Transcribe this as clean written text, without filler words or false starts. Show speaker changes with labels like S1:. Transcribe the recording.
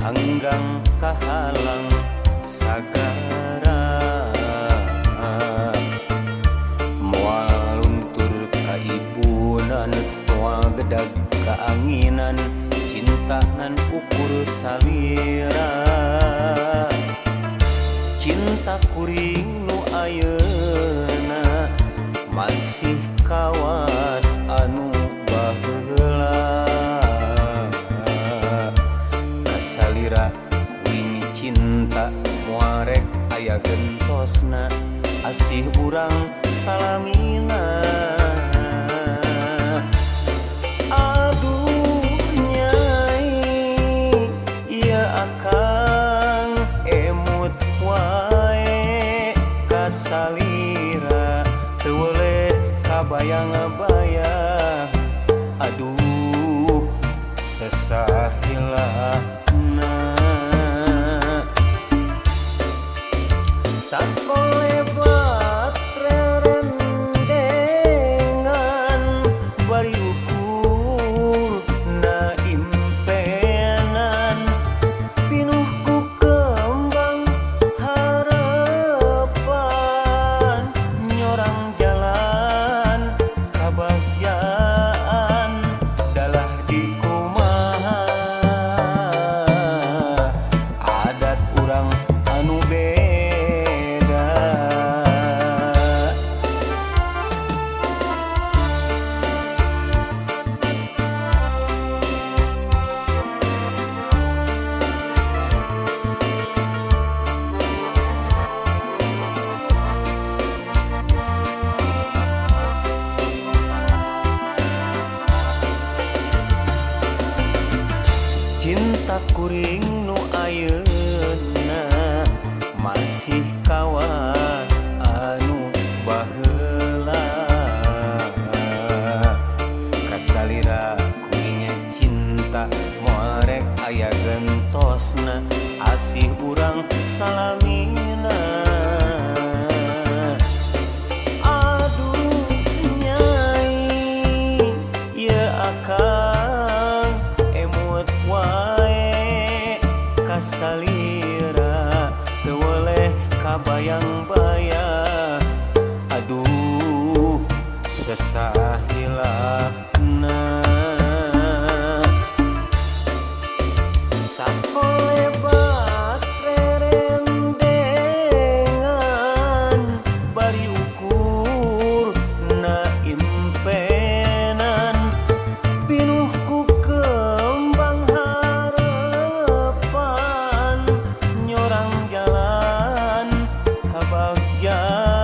S1: hanggang kahalang sagara moal luntur kaibunan moal gedag kaanginan cintaan ukur salira cinta kuring nu ayeuna masih kawas anu baheula kasalira kuring cinta muarek aya gentosna asih urang salamina aduh nyai ieu akang emut wae kasalira teu weuleh kabayang-bayang aduh sesahilahna sakolebat rerendengan bari ukur na impenan pinuh ku kembang harapan nyorang jalan kabagjaan dalah di kumaha adat urang anu beda cinta kuring nu ayeuna masih kawas anu baheula kasalira kuringnya cinta moarek aya gentosna asih urang salamina aduh nyai ieu akang emut wae kasalira teu weuleh kabayang-bayang aduh sesahilahna sakolebat rerendengan bari ukur na impenan pinuh ku kembang harapan nyorang jalan kabagjaan